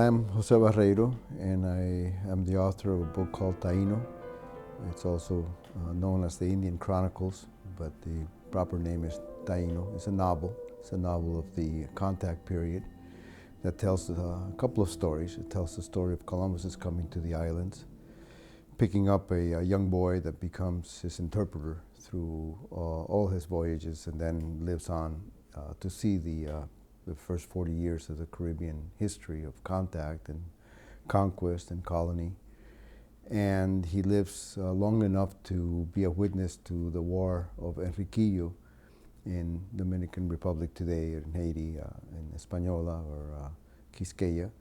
I'm José Barreiro, and I am the author of a book called Taino. It's also known as the Indian Chronicles, but the proper name is Taino. It's a novel. It's a novel of the contact period that tells a couple of stories. It tells the story of Columbus's coming to the islands, picking up a young boy that becomes his interpreter through all his voyages, and then lives on to see the first 40 years of the Caribbean history of contact and conquest and colony. And he lives long enough to be a witness to the War of Enriquillo in Dominican Republic today, in Haiti, in Española or Quisqueya.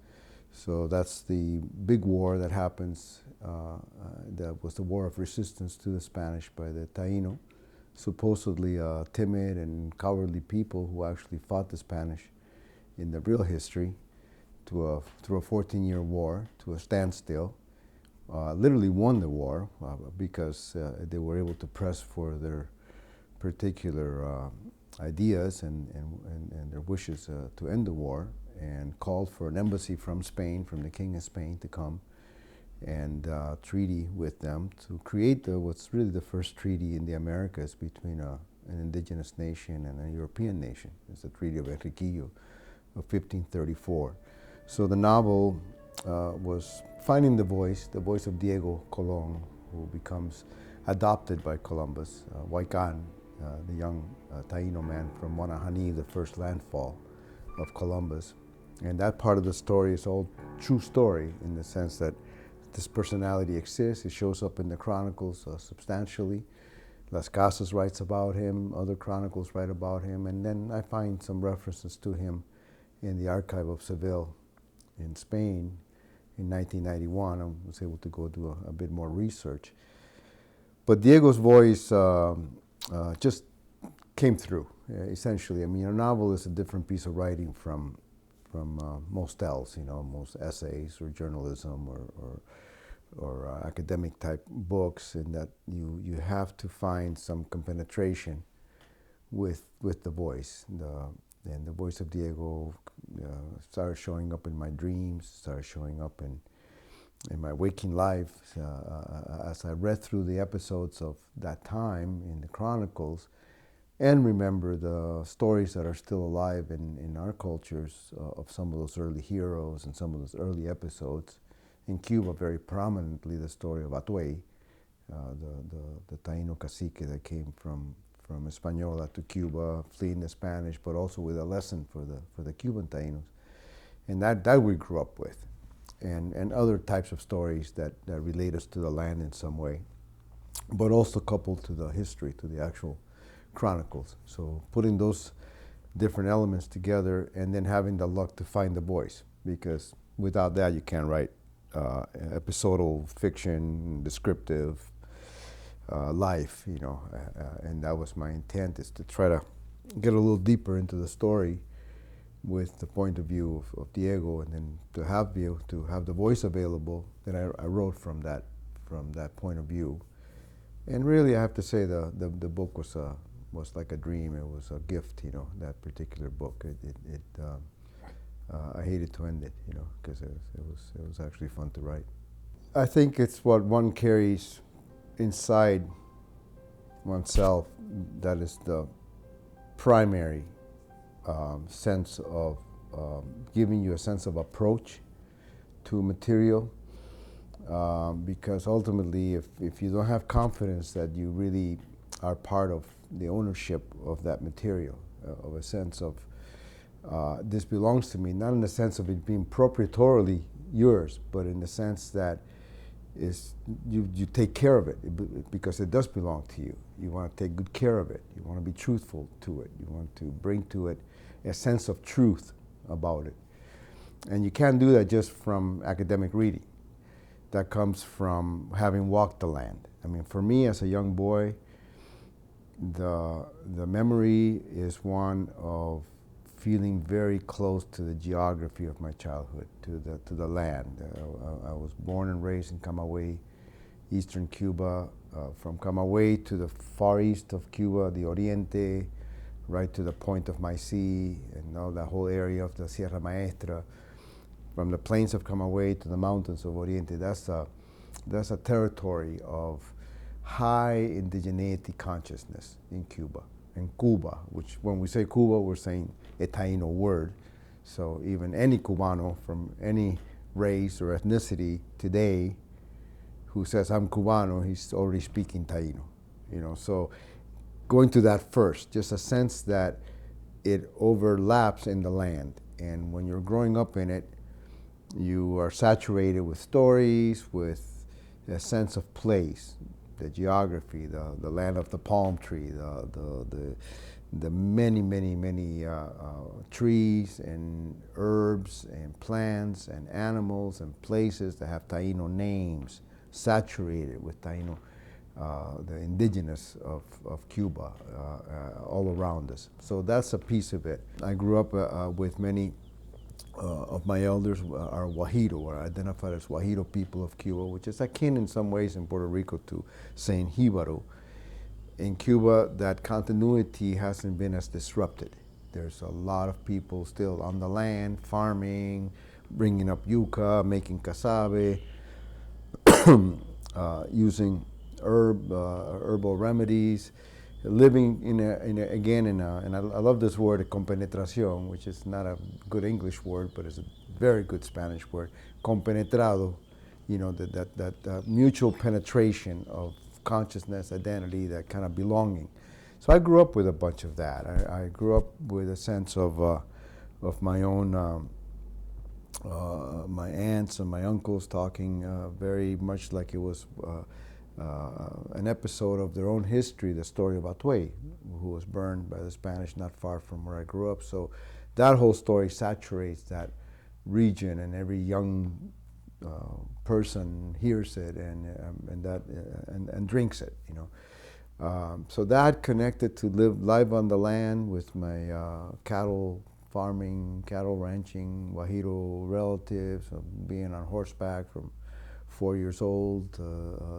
So that's the big war that happens. That was the war of resistance to the Spanish by the Taino, supposedly timid and cowardly people who actually fought the Spanish in the real history through a 14-year war to a standstill. Literally won the war because they were able to press for their particular ideas and their wishes to end the war, and called for an embassy from Spain, from the King of Spain, to come and treaty with them to create what's really the first treaty in the Americas between an indigenous nation and a European nation. It's the Treaty of Enriquillo of 1534. So the novel was finding the voice of Diego Colón, who becomes adopted by Columbus, Guaikán, the young Taino man from Guanahaní, the first landfall of Columbus. And that part of the story is all true story in the sense that this personality exists. It shows up in the chronicles substantially. Las Casas writes about him, other chronicles write about him, and then I find some references to him in the archive of Seville in Spain in 1991. I was able to go do a bit more research. But Diego's voice just came through, essentially. I mean, a novel is a different piece of writing from most else, most essays or journalism or academic type books, in that you have to find some compenetration with the voice. And the voice of Diego started showing up in my dreams, started showing up in my waking life. As I read through the episodes of that time in the chronicles, and remember the stories that are still alive in our cultures of some of those early heroes and some of those early episodes. In Cuba, very prominently, the story of Atuey, the Taino cacique that came from Española to Cuba, fleeing the Spanish, but also with a lesson for the Cuban Tainos. And that we grew up with. And other types of stories that relate us to the land in some way, but also coupled to the history, to the actual chronicles. So putting those different elements together and then having the luck to find the voice, because without that you can't write episodal fiction, descriptive life, and that was my intent, is to try to get a little deeper into the story with the point of view of Diego, and then to have the voice available that I wrote from that point of view. And really, I have to say the book was like a dream. It was a gift, that particular book. I hated to end it, because it was actually fun to write. I think it's what one carries inside oneself that is the primary sense of giving you a sense of approach to material, because ultimately if you don't have confidence that you really are part of the ownership of that material, of a sense of this belongs to me, not in the sense of it being proprietorily yours, but in the sense that you take care of it because it does belong to you. You want to take good care of it. You want to be truthful to it. You want to bring to it a sense of truth about it. And you can't do that just from academic reading. That comes from having walked the land. I mean, for me as a young boy, the memory is one of feeling very close to the geography of my childhood, to the land. I was born and raised in Camagüey, eastern Cuba. From Camagüey to the far east of Cuba, the Oriente, right to the point of my sea, and all that whole area of the Sierra Maestra. from the plains of Camagüey to the mountains of Oriente. That's a territory of high indigeneity consciousness in Cuba. And Cuba, which when we say Cuba, we're saying a Taino word. So even any Cubano from any race or ethnicity today who says I'm Cubano, he's already speaking Taino. So going to that first, just a sense that it overlaps in the land. And when you're growing up in it, you are saturated with stories, with a sense of place, the geography, the land of the palm tree, the many trees and herbs and plants and animals and places that have Taino names, saturated with Taino, the indigenous of Cuba, all around us. So that's a piece of it. I grew up with many of my elders are Guajiro, or identified as Guajiro people of Cuba, which is akin in some ways in Puerto Rico to saying Jíbaro. In Cuba, that continuity hasn't been as disrupted. There's a lot of people still on the land, farming, bringing up yuca, making casabe, using herbal remedies, living and I love this word, compenetración, which is not a good English word, but it's a very good Spanish word, compenetrado, that mutual penetration of consciousness, identity, that kind of belonging. So I grew up with a bunch of that. I grew up with a sense of my own, my aunts and my uncles talking very much like it was an episode of their own history, the story of Atuey, who was burned by the Spanish not far from where I grew up. So that whole story saturates that region, and every young person hears it and drinks it. So that connected to live on the land with my cattle farming, cattle ranching, Guajiro relatives, being on horseback from 4 years old,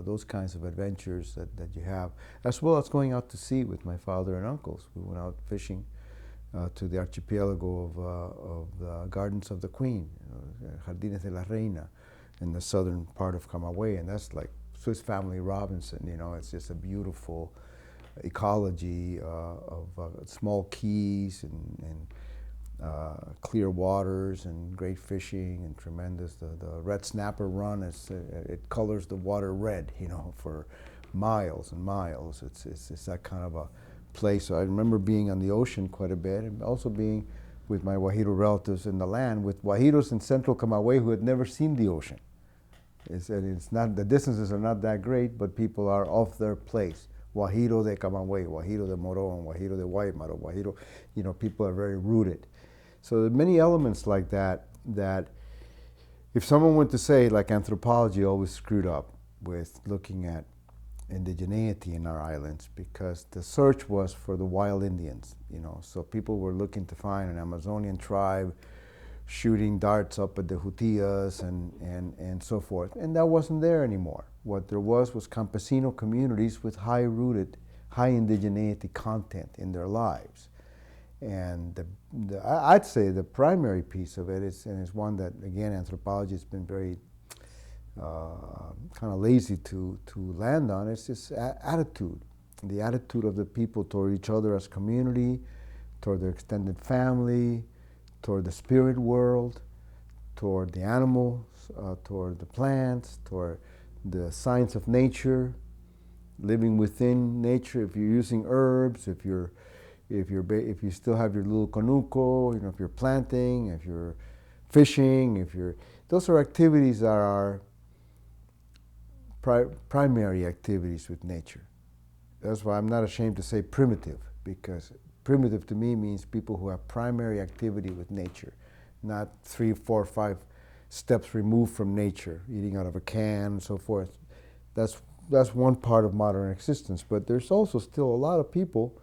those kinds of adventures that you have, as well as going out to sea with my father and uncles. We went out fishing to the archipelago of the Gardens of the Queen, Jardines de la Reina, in the southern part of Camagüey, and that's like Swiss Family Robinson. It's just a beautiful ecology of small keys and clear waters and great fishing and tremendous. The red snapper run, it colors the water red, for miles and miles. It's that kind of a place. So I remember being on the ocean quite a bit, and also being with my Guajiro relatives in the land, with Guajiros in central Camagüey who had never seen the ocean. It's not, the distances are not that great, but people are off their place. Guajiro de Camagüey, Guajiro de Morón, Guajiro de Guaymaro, Guajiro, people are very rooted. So there are many elements like that if someone went to say, like anthropology always screwed up with looking at indigeneity in our islands, because the search was for the wild Indians, so people were looking to find an Amazonian tribe shooting darts up at the Jutillas and so forth, and that wasn't there anymore. What there was campesino communities with high-rooted, high indigeneity content in their lives. And I'd say the primary piece of it is one that, again, anthropology has been very kind of lazy to land on. It's this attitude, the attitude of the people toward each other as community, toward their extended family, toward the spirit world, toward the animals, toward the plants, toward the science of nature, living within nature. If you're using herbs, if you still have your little conuco, if you're planting, if you're fishing, those are activities that are primary activities with nature. That's why I'm not ashamed to say primitive, because primitive to me means people who have primary activity with nature, not 3, 4, 5 steps removed from nature, eating out of a can and so forth. That's one part of modern existence, but there's also still a lot of people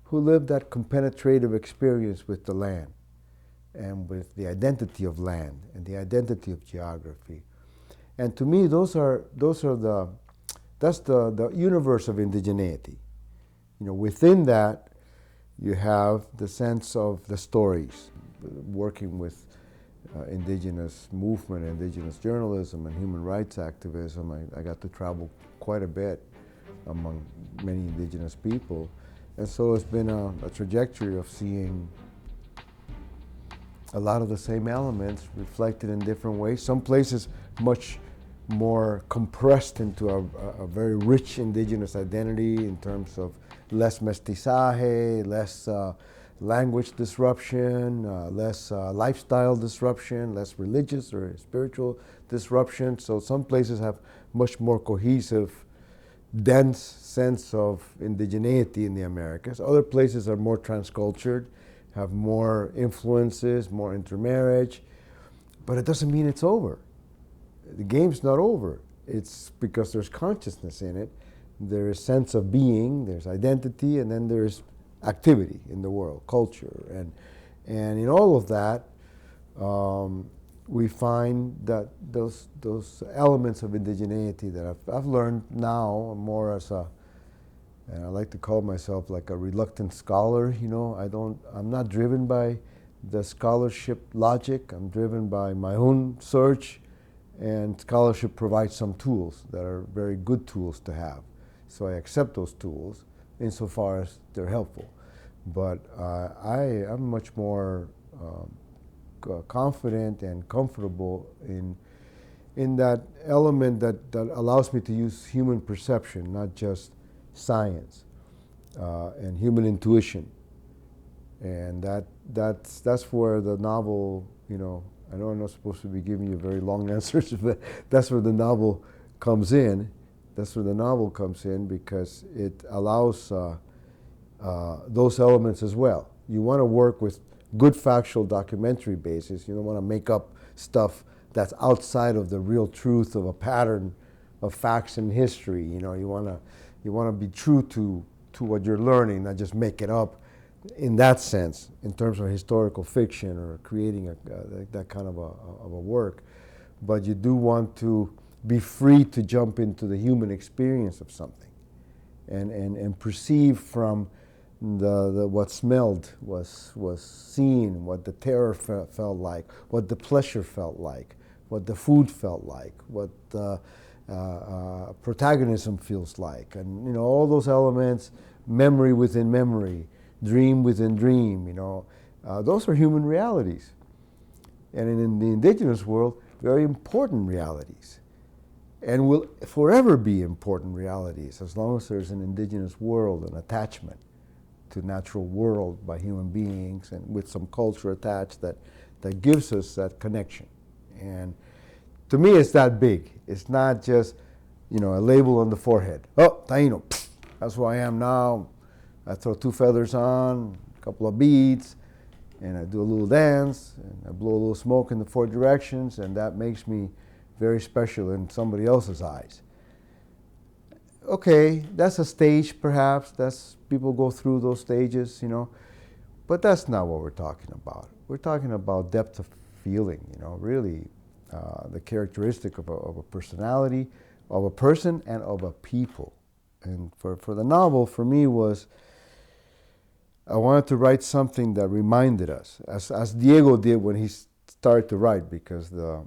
who live that compenetrative experience with the land and with the identity of land and the identity of geography. And to me, that's the universe of indigeneity. Within that, you have the sense of the stories, working with indigenous movement, indigenous journalism, and human rights activism. I got to travel quite a bit among many indigenous people. And so it's been a trajectory of seeing a lot of the same elements reflected in different ways. Some places much more compressed into a very rich indigenous identity in terms of less mestizaje, less language disruption, less lifestyle disruption, less religious or spiritual disruption. So some places have much more cohesive, dense sense of indigeneity in the Americas. Other places are more transcultured, have more influences, more intermarriage, but it doesn't mean it's over. The game's not over. It's because there's consciousness in it, there's sense of being, there's identity, and then there's activity in the world, culture. And in all of that, we find that those elements of indigeneity that I've learned now more as and I like to call myself like a reluctant scholar, you know. I'm not driven by the scholarship logic. I'm driven by my own search, and scholarship provides some tools that are very good tools to have. So I accept those tools insofar as they're helpful. But I'm much more confident and comfortable in that element that allows me to use human perception, not just science, and human intuition. And that's where the novel, you know, I know I'm not supposed to be giving you very long answers, but that's where the novel comes in. That's where the novel comes in, because it allows those elements as well. You want to work with good factual documentary basis. You don't want to make up stuff that's outside of the real truth of a pattern of facts in history. You know, you want to be true to what you're learning, not just make it up in that sense, in terms of historical fiction or creating that kind of a work. But you do want to be free to jump into the human experience of something and perceive from the what smelled, was seen, what the terror felt like, what the pleasure felt like, what the food felt like, what the protagonism feels like, and you know, all those elements, memory within memory, dream within dream, you know, those are human realities, and in the indigenous world, very important realities, and will forever be important realities as long as there's an indigenous world, an attachment to natural world by human beings, and with some culture attached that gives us that connection. And to me, it's that big. It's not just, you know, a label on the forehead. Oh, Taino, that's who I am now. I throw 2 feathers on, a couple of beads, and I do a little dance, and I blow a little smoke in the 4 directions, and that makes me very special in somebody else's eyes. Okay, that's a stage perhaps, people go through those stages, you know, but that's not what we're talking about. We're talking about depth of feeling, you know, really the characteristic of a personality, of a person, and of a people. And for the novel, for me, was I wanted to write something that reminded us, as Diego did when he started to write, because the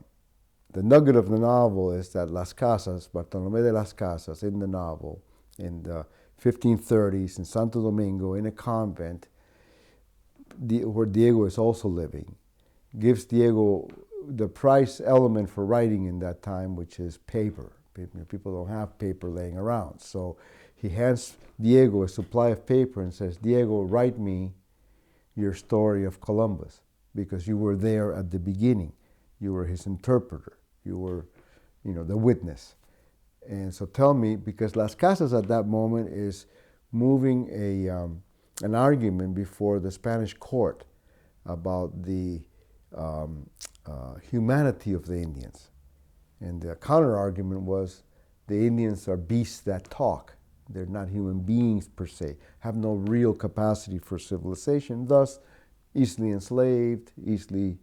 nugget of the novel is that Las Casas, Bartolomé de las Casas, in the novel, in the 1530s in Santo Domingo, in a convent, where Diego is also living, gives Diego the price element for writing in that time, which is paper. People don't have paper laying around. So he hands Diego a supply of paper and says, Diego, write me your story of Columbus, because you were there at the beginning. You were his interpreter. You were, you know, the witness. And so tell me, because Las Casas at that moment is moving an argument before the Spanish court about the humanity of the Indians. And the counter-argument was the Indians are beasts that talk. They're not human beings per se, have no real capacity for civilization, thus easily enslaved, easily,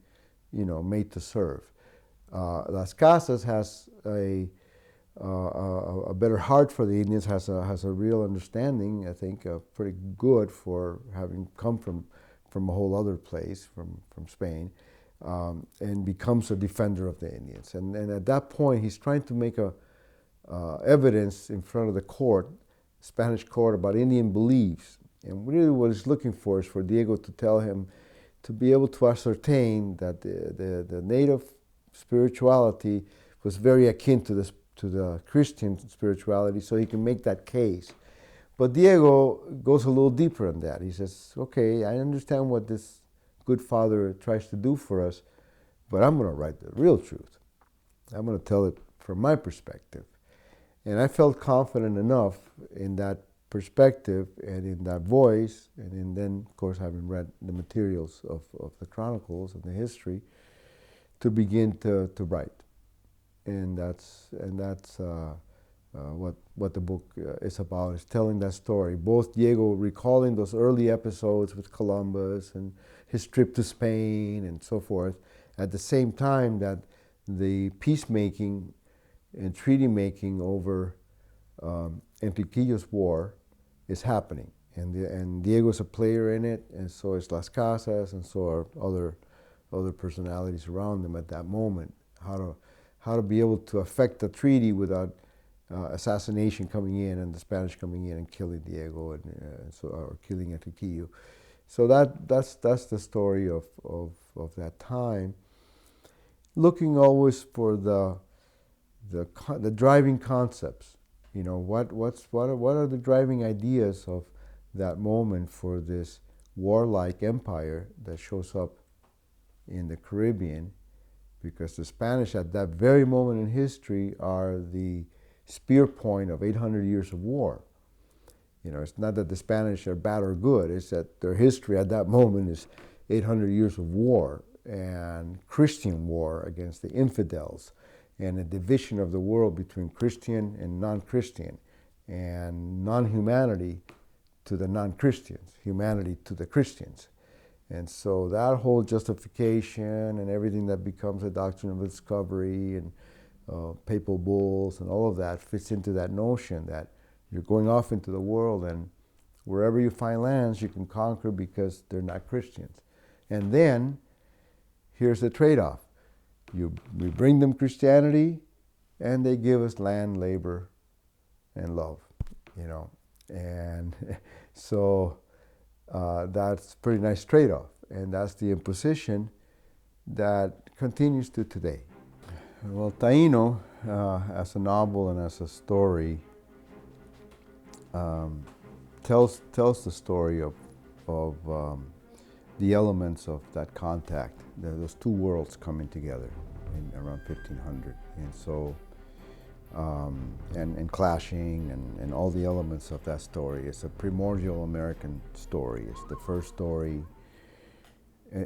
you know, made to serve. Las Casas has a better heart for the Indians, has a real understanding, I think, pretty good for having come from a whole other place, from Spain. and becomes a defender of the Indians. And at that point, he's trying to make evidence in front of the court, Spanish court, about Indian beliefs. And really what he's looking for is for Diego to tell him, to be able to ascertain that the native spirituality was very akin to the Christian spirituality, so he can make that case. But Diego goes a little deeper than that. He says, okay, I understand what this good father tries to do for us, but I'm going to write the real truth. I'm going to tell it from my perspective. And I felt confident enough in that perspective and in that voice, and then, of course, having read the materials of the chronicles and the history, to begin to write. And that's what the book is about, is telling that story. Both Diego recalling those early episodes with Columbus and his trip to Spain and so forth, at the same time that the peacemaking and treaty making over Enriquillo's war is happening. And Diego's a player in it, and so is Las Casas, and so are other personalities around them at that moment. How to be able to affect the treaty without assassination coming in and the Spanish coming in and killing Diego or killing Enriquillo. So that's the story of that time. Looking always for the driving concepts. You know, what are the driving ideas of that moment for this warlike empire that shows up in the Caribbean, because the Spanish at that very moment in history are the spear point of 800 years of war. You know, it's not that the Spanish are bad or good, it's that their history at that moment is 800 years of war, and Christian war against the infidels, and a division of the world between Christian and non-Christian, and non-humanity to the non-Christians, humanity to the Christians. And so that whole justification and everything that becomes a doctrine of discovery and papal bulls and all of that fits into that notion that you're going off into the world, and wherever you find lands you can conquer because they're not Christians. And then here's the trade-off. We bring them Christianity, and they give us land, labor, and love, you know. And so that's a pretty nice trade-off, and that's the imposition that continues to today. Well, Taino, as a novel and as a story, tells the story of the elements of that contact, those two worlds coming together in around 1500, and so and clashing and all the elements of that story. It's a primordial American story. It's the first story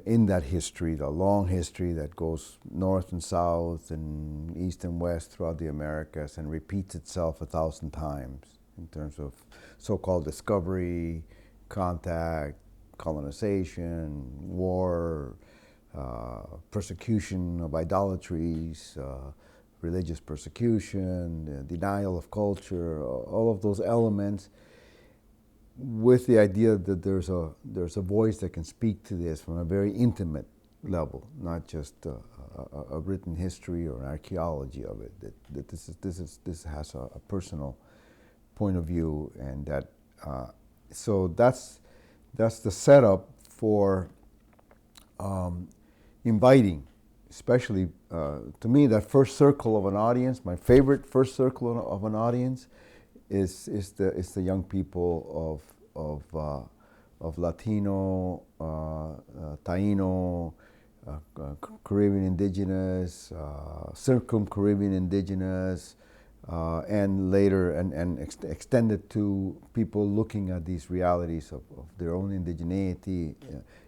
in that history, the long history that goes north and south and east and west throughout the Americas and repeats itself 1,000 times in terms of so-called discovery, contact, colonization, war, persecution of idolatries, religious persecution, denial of culture, all of those elements, with the idea that there's a voice that can speak to this from a very intimate level, not just a written history or an archaeology of it. That this has a personal point of view, and that so that's the setup for inviting, especially to me, that first circle of an audience. My favorite first circle of an audience is the young people of Latino, Taino, Caribbean Indigenous, Circum-Caribbean Indigenous, and later and extended to people looking at these realities of their own indigeneity,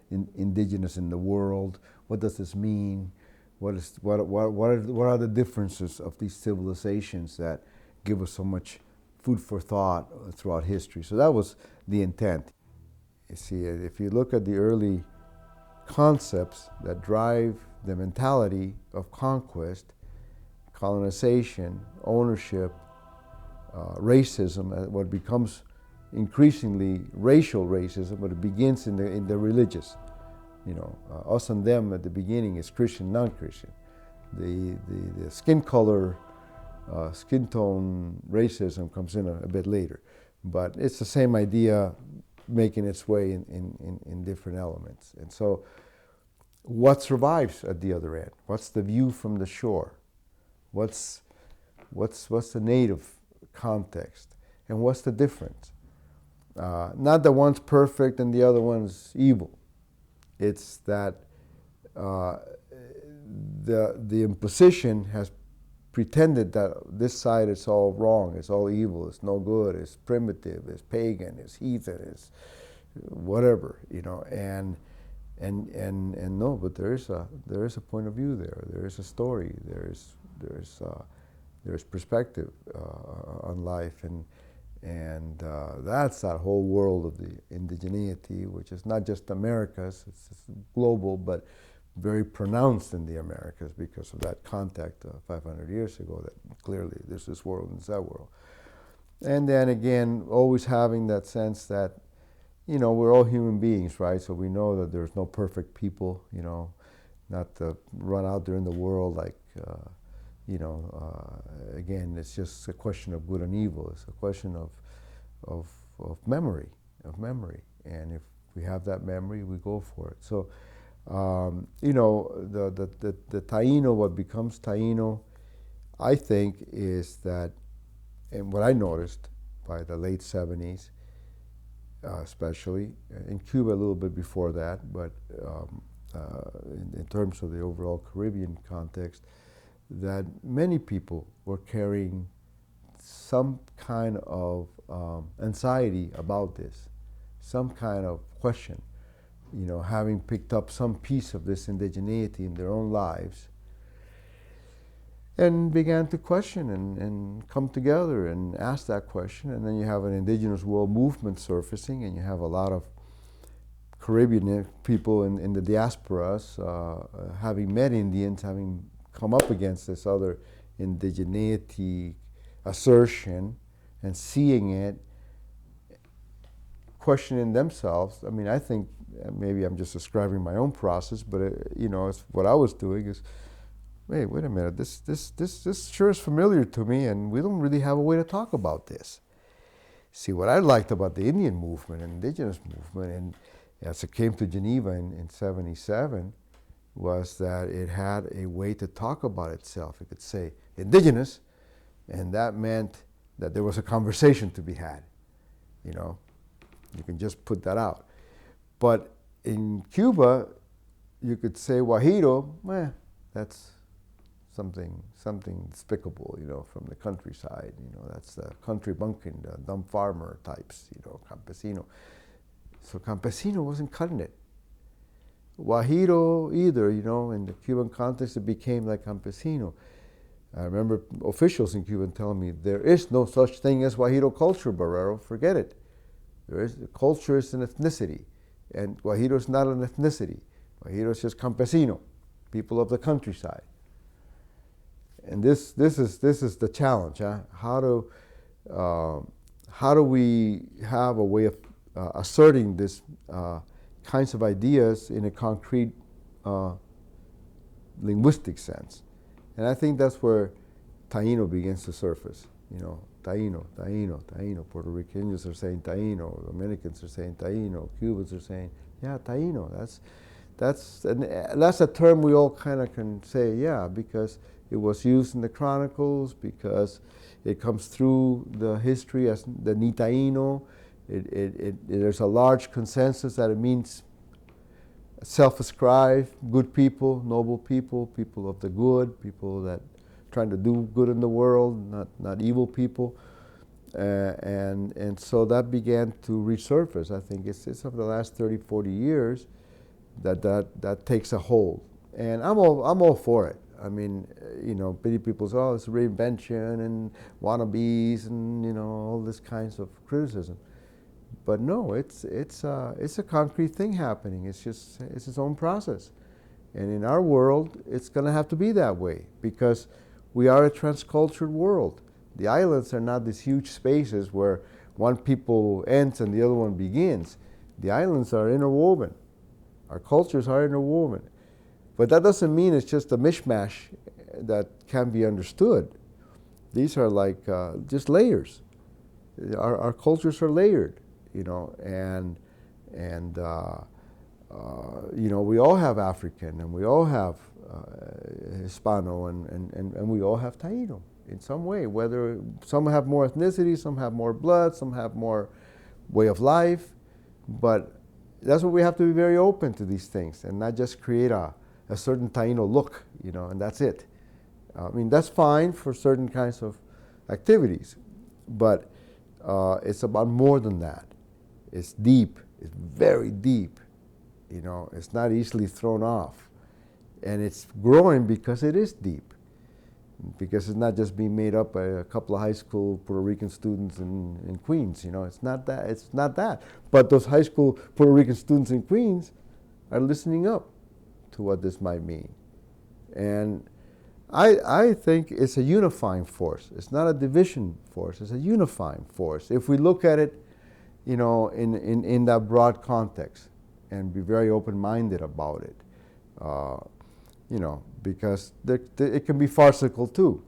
indigenous in the world. What does this mean? What are the differences of these civilizations that give us so much food for thought throughout history? So that was the intent. You see, if you look at the early concepts that drive the mentality of conquest, colonization, ownership, racism, what becomes increasingly racial racism, but it begins in the religious Us and them at the beginning is Christian, non-Christian. The skin color, skin tone racism comes in a bit later. But it's the same idea making its way in different elements. And so what survives at the other end? What's the view from the shore? What's the native context? And what's the difference? Not that one's perfect and the other one's evil. It's that the imposition has pretended that this side is all wrong, it's all evil, it's no good, it's primitive, it's pagan, it's heathen, it's whatever, and no, but there is a point of view there. There is a story. There's perspective on life, and that's that whole world of the indigeneity, which is not just Americas, it's global, but very pronounced in the Americas because of that contact 500 years ago, that clearly there's this world and that world. And then again, always having that sense that, we're all human beings, right? So we know that there's no perfect people, not to run out there in the world like, again, it's just a question of good and evil. It's a question of memory, And if we have that memory, we go for it. So, the Taino, what becomes Taino, I think, is that, and what I noticed by the late 70s, especially, in Cuba a little bit before that, but in terms of the overall Caribbean context, that many people were carrying some kind of anxiety about this, some kind of question, having picked up some piece of this indigeneity in their own lives, and began to question and come together and ask that question. And then you have an indigenous world movement surfacing, and you have a lot of Caribbean people in the diasporas having met Indians, having come up against this other indigeneity assertion and seeing it, questioning themselves. I mean, I think maybe I'm just describing my own process, but it's what I was doing is, hey, wait a minute, this sure is familiar to me, and we don't really have a way to talk about this. See, what I liked about the Indian movement and indigenous movement, and as it came to Geneva in 77, was that it had a way to talk about itself. It could say indigenous, and that meant that there was a conversation to be had. You can just put that out. But in Cuba, you could say Guajiro, that's something despicable, from the countryside. That's the country bumpkin, the dumb farmer types, campesino. So campesino wasn't cutting it. Guajiro either, in the Cuban context, it became like campesino. I remember officials in Cuba telling me, there is no such thing as Guajiro culture, Barreiro, forget it. Culture is an ethnicity, and Guajiro is not an ethnicity. Guajiro is just campesino, people of the countryside. And this is the challenge, huh? How do we have a way of asserting this kinds of ideas in a concrete linguistic sense? And I think that's where Taino begins to surface. Taino. Puerto Ricans are saying Taino. Dominicans are saying Taino. Cubans are saying, yeah, Taino. That's a term we all kind of can say, yeah, because it was used in the chronicles, because it comes through the history as the Ni Taino. There's a large consensus that it means self-ascribed, good people, noble people, people of the good, people that trying to do good in the world, not evil people. And so that began to resurface. I think it's over the last 30, 40 years that takes a hold. And I'm all for it. I mean, many people say, oh, it's reinvention and wannabes and, all this kinds of criticism. But no, it's a concrete thing happening. It's its own process. And in our world, it's going to have to be that way because we are a transcultured world. The islands are not these huge spaces where one people ends and the other one begins. The islands are interwoven. Our cultures are interwoven. But that doesn't mean it's just a mishmash that can be understood. These are like just layers. Our cultures are layered, you know, and you know, we all have African, and we all have Hispano, and we all have Taino in some way. Whether some have more ethnicity, some have more blood, some have more way of life, but that's what we have to be very open to these things and not just create a certain Taino look, you know, and that's it. I mean, that's fine for certain kinds of activities, but it's about more than that. It's deep. It's very deep. You know, it's not easily thrown off. And it's growing because it is deep. Because it's not just being made up by a couple of high school Puerto Rican students in Queens. You know, it's not that. It's not that. But those high school Puerto Rican students in Queens are listening up to what this might mean. And I think it's a unifying force. It's not a division force. It's a unifying force. If we look at it, you know, in that broad context and be very open-minded about it, you know, because it can be farcical too.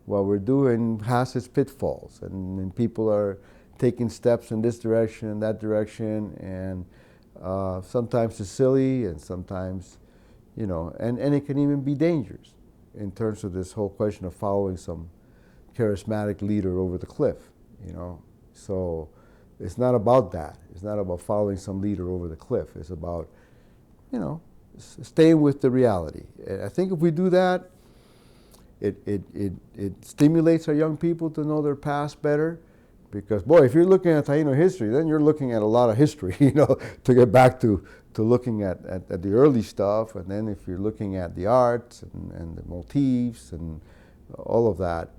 What we're doing has its pitfalls, and people are taking steps in this direction and that direction, and sometimes it's silly, and sometimes, you know, and it can even be dangerous in terms of this whole question of following some charismatic leader over the cliff, you know. So it's not about that. It's not about following some leader over the cliff. It's about, you know, staying with the reality. And I think if we do that, it stimulates our young people to know their past better. Because, boy, if you're looking at Taino history, then you're looking at a lot of history, you know, to get back to looking at the early stuff. And then if you're looking at the arts and the motifs and all of that.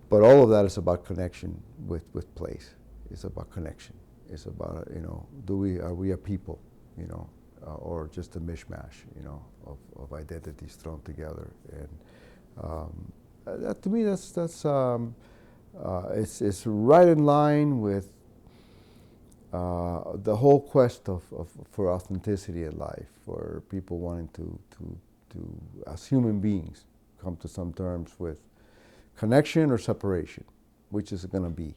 But all of that is about connection with place. It's about connection. It's about, you know, are we a people, you know, or just a mishmash, you know, of identities thrown together. And that, to me, it's right in line with the whole quest for authenticity in life, for people wanting to as human beings, come to some terms with connection or separation, which is it going to be.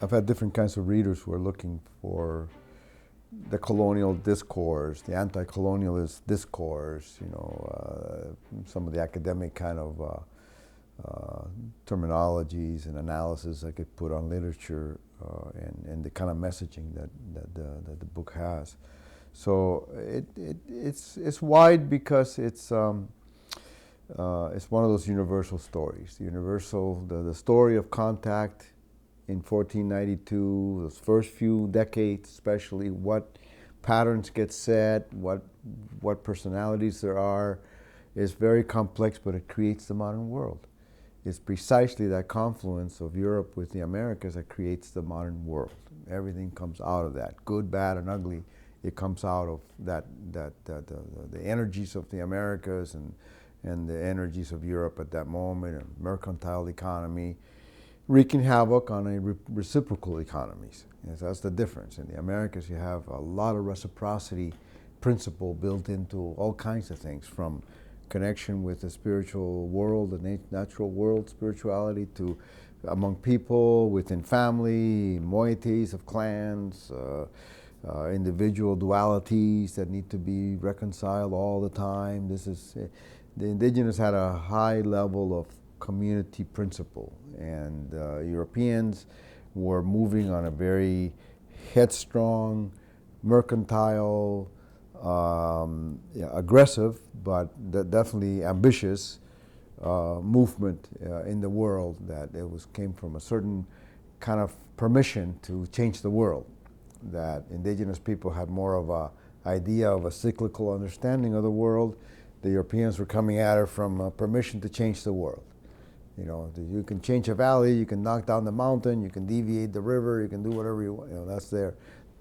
I've had different kinds of readers who are looking for the colonial discourse, the anti-colonialist discourse, you know, some of the academic kind of terminologies and analysis I could put on literature and the kind of messaging that the book has. So it's wide because it's one of those universal stories. The story of contact in 1492, those first few decades especially, what patterns get set, what personalities there are, is very complex, but it creates the modern world. It's precisely that confluence of Europe with the Americas that creates the modern world. Everything comes out of that, good, bad, and ugly. It comes out of the energies of the Americas and the energies of Europe at that moment, and mercantile economy, wreaking havoc on reciprocal economies. Yes, that's the difference. In the Americas, you have a lot of reciprocity principle built into all kinds of things, from connection with the spiritual world, the natural world spirituality, to among people, within family, moieties of clans, individual dualities that need to be reconciled all the time. The Indigenous had a high level of community principle, and Europeans were moving on a very headstrong, mercantile, aggressive, but definitely ambitious movement in the world, that came from a certain kind of permission to change the world. That indigenous people had more of a idea of a cyclical understanding of the world. The Europeans were coming at it from permission to change the world. You know, you can change a valley, you can knock down the mountain, you can deviate the river, you can do whatever you want. You know, that's there.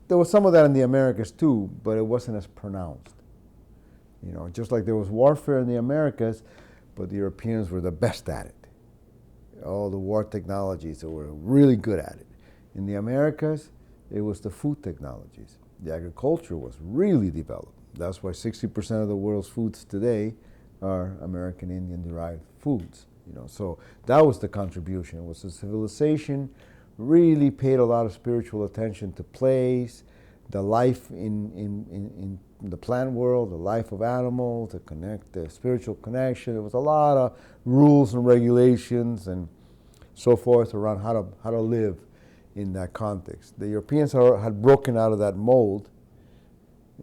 There was some of that in the Americas too, but it wasn't as pronounced. You know, just like there was warfare in the Americas, but the Europeans were the best at it. All the war technologies, they were really good at it. In the Americas, it was the food technologies. The agriculture was really developed. That's why 60% of the world's foods today are American Indian derived foods. So that was the contribution. It was a civilization really paid a lot of spiritual attention to place, the life in the plant world, the life of animals, to connect the spiritual connection. There was a lot of rules and regulations and so forth around how to live in that context. The Europeans had broken out of that mold,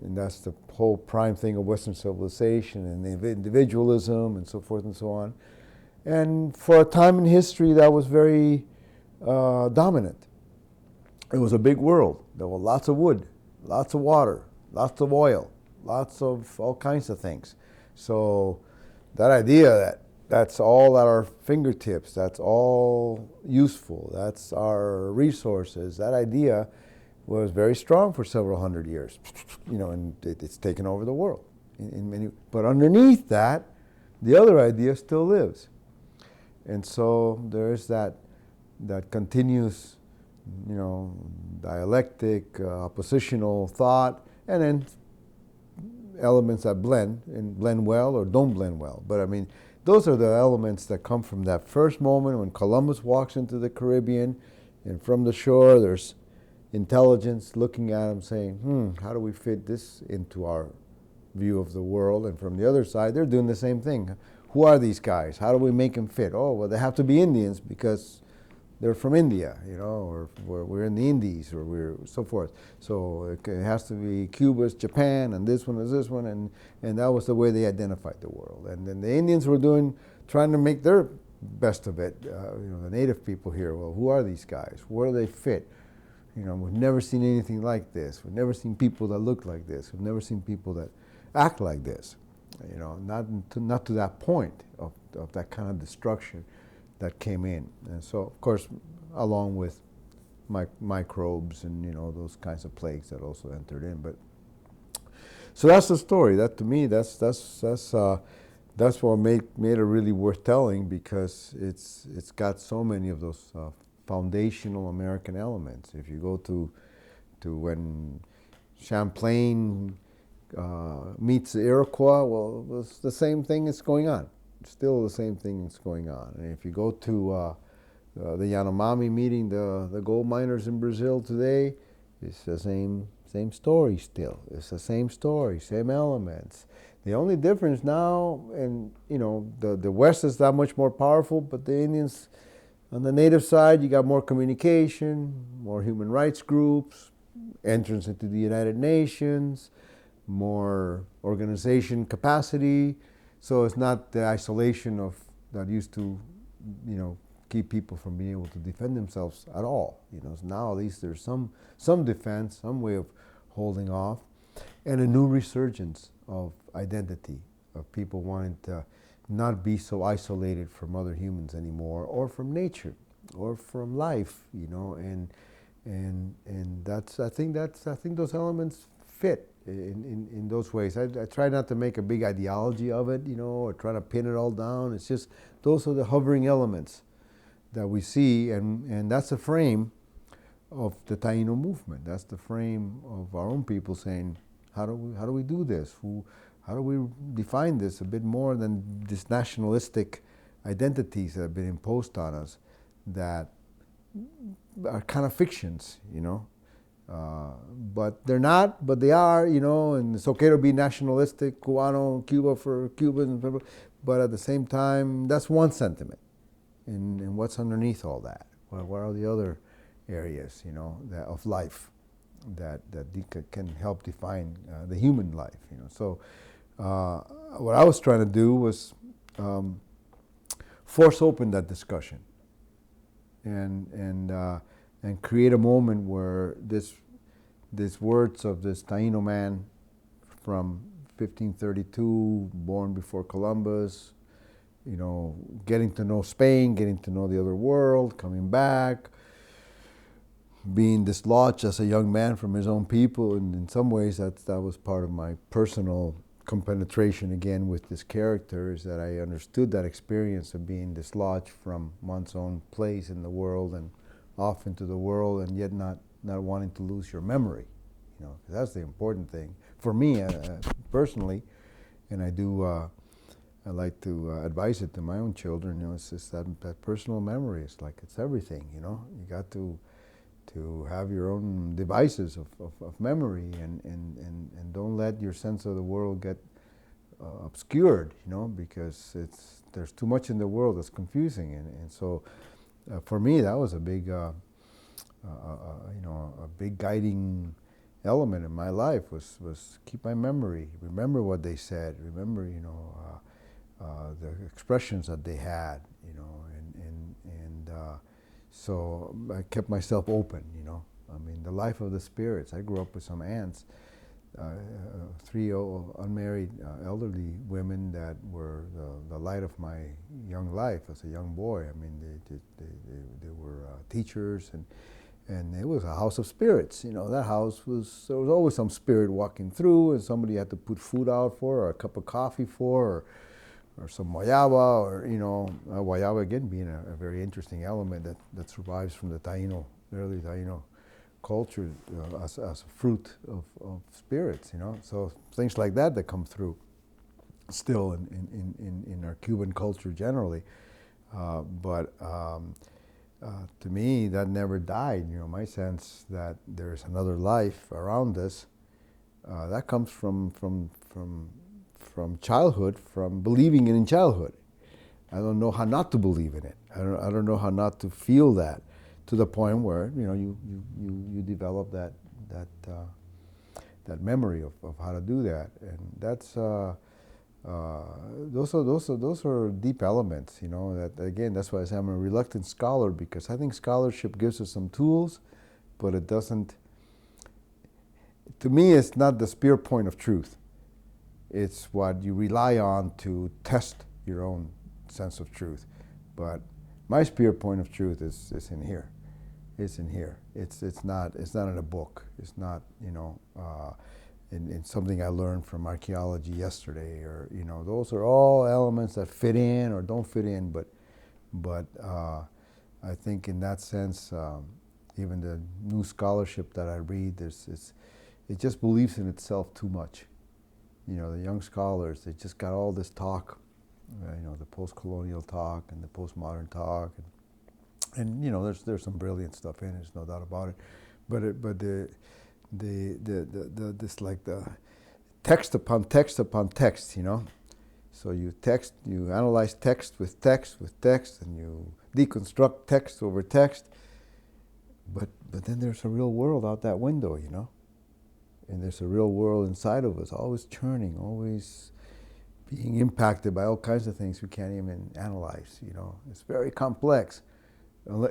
and that's the whole prime thing of Western civilization and individualism and so forth and so on. And for a time in history, that was very dominant. It was a big world. There was lots of wood, lots of water, lots of oil, lots of all kinds of things. So that idea that that's all at our fingertips, that's all useful, that's our resources, that idea was very strong for several hundred years, and it's taken over the world. But underneath that, the other idea still lives. And so there is that continuous, dialectic, oppositional thought, and then elements that blend well or don't blend well. But those are the elements that come from that first moment when Columbus walks into the Caribbean, and from the shore there's intelligence looking at him saying, how do we fit this into our view of the world? And from the other side, they're doing the same thing. Who are these guys? How do we make them fit? Oh, well, they have to be Indians because they're from India, or we're in the Indies, or we're so forth. So it has to be Cuba's Japan, and this one is this one, and that was the way they identified the world. And then the Indians were trying to make their best of it. The native people here, well, who are these guys? Where do they fit? We've never seen anything like this. We've never seen people that look like this. We've never seen people that act like this. Not to that point of that kind of destruction that came in. And so, of course, along with microbes and those kinds of plagues that also entered in. But so that's the story. That to me, that's what made it really worth telling, because it's got so many of those foundational American elements. If you go to when Champlain meets the Iroquois, well, it's the same thing that's going on. Still the same thing that's going on. And if you go to the Yanomami meeting the gold miners in Brazil today, it's the same story still. It's the same story, same elements. The only difference now, and the West is that much more powerful, but the Indians, on the native side, you got more communication, more human rights groups, entrance into the United Nations, more organization capacity. So it's not the isolation that used to, keep people from being able to defend themselves at all. So now at least there's some defense, some way of holding off, and a new resurgence of identity, of people wanting to not be so isolated from other humans anymore, or from nature, or from life, and that's I think those elements fit in those ways. I try not to make a big ideology of it, or try to pin it all down. It's just those are the hovering elements that we see, and that's the frame of the Taino movement. That's the frame of our own people saying, how do we do this? How do we define this a bit more than these nationalistic identities that have been imposed on us that are kind of fictions, but they're not, but they are, and it's okay to be nationalistic, Cubano, Cuba for Cubans, but at the same time, that's one sentiment. And what's underneath all that? What are the other areas, of life that can help define the human life, So what I was trying to do was force open that discussion and create a moment where these words of this Taino man from 1532, born before Columbus, getting to know Spain, getting to know the other world, coming back, being dislodged as a young man from his own people, and in some ways that was part of my personal compenetration again with this character, is that I understood that experience of being dislodged from one's own place in the world and off into the world, and yet not wanting to lose your memory. 'cause that's the important thing for me personally, and I like to advise it to my own children. It's just that personal memory. It's like it's everything. You got to have your own devices of memory, and don't let your sense of the world get obscured. Because there's too much in the world that's confusing, and so for me that was a big a big guiding element in my life was keep my memory, remember what they said, remember the expressions that they had, and so I kept myself open. I mean, the life of the spirits. I grew up with some aunts, 3 unmarried elderly women that were the light of my young life as a young boy. I mean, they were teachers, and it was a house of spirits. That house there was always some spirit walking through, and somebody had to put food out for, or a cup of coffee for, or some guayaba, or guayaba again being a very interesting element that survives from the early Taino culture as a fruit of spirits. So things like that come through still in our Cuban culture generally, but to me that never died. My sense that there's another life around us that comes from childhood, from believing it in childhood. I don't know how not to believe in it. I don't know how not to feel that, to the point where you develop that memory of how to do that, and that's those are deep elements. That again, that's why I say I'm a reluctant scholar, because I think scholarship gives us some tools, but it doesn't. To me, it's not the spear point of truth. It's what you rely on to test your own sense of truth. But my spear point of truth is in here. It's in here. It's not in a book. It's not in something I learned from archaeology yesterday, or those are all elements that fit in or don't fit in. But I think in that sense, even the new scholarship that I read, it just believes in itself too much. The young scholars, they just got all this talk, the post-colonial talk and the postmodern talk, and there's some brilliant stuff in it. There's no doubt about it, but this like the text upon text upon text, So you analyze text with text with text, and you deconstruct text over text. But then there's a real world out that window, And there's a real world inside of us, always churning, always being impacted by all kinds of things we can't even analyze. It's very complex.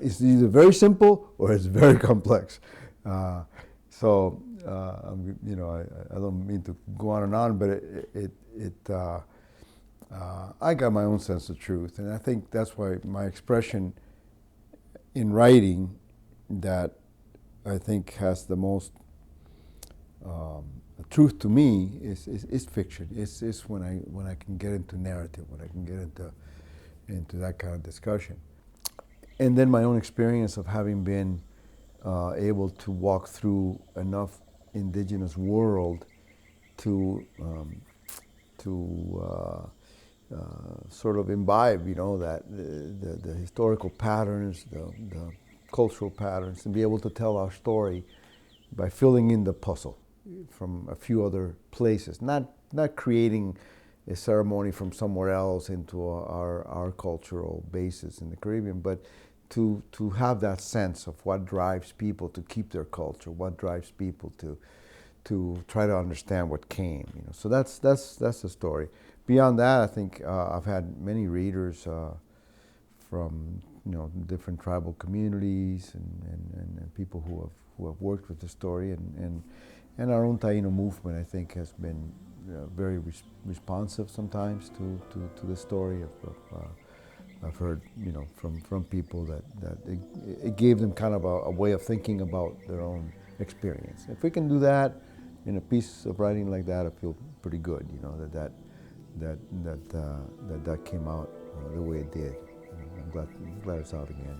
It's either very simple or it's very complex. I don't mean to go on and on, but I got my own sense of truth, and I think that's why my expression in writing that I think has the most truth to me is fiction. It's when I can get into narrative, when I can get into that kind of discussion, and then my own experience of having been able to walk through enough indigenous world to sort of imbibe, that the historical patterns, the cultural patterns, and be able to tell our story by filling in the puzzle from a few other places, not creating a ceremony from somewhere else into our cultural basis in the Caribbean, but to have that sense of what drives people to keep their culture, what drives people to try to understand what came. So that's the story. Beyond that, I think I've had many readers from different tribal communities and people who have worked with the story, and our own Taino movement, I think, has been very responsive sometimes to the story. I've heard from people that it gave them kind of a way of thinking about their own experience. If we can do that in a piece of writing like that, I feel pretty good. That came out the way it did. I'm glad it's out again.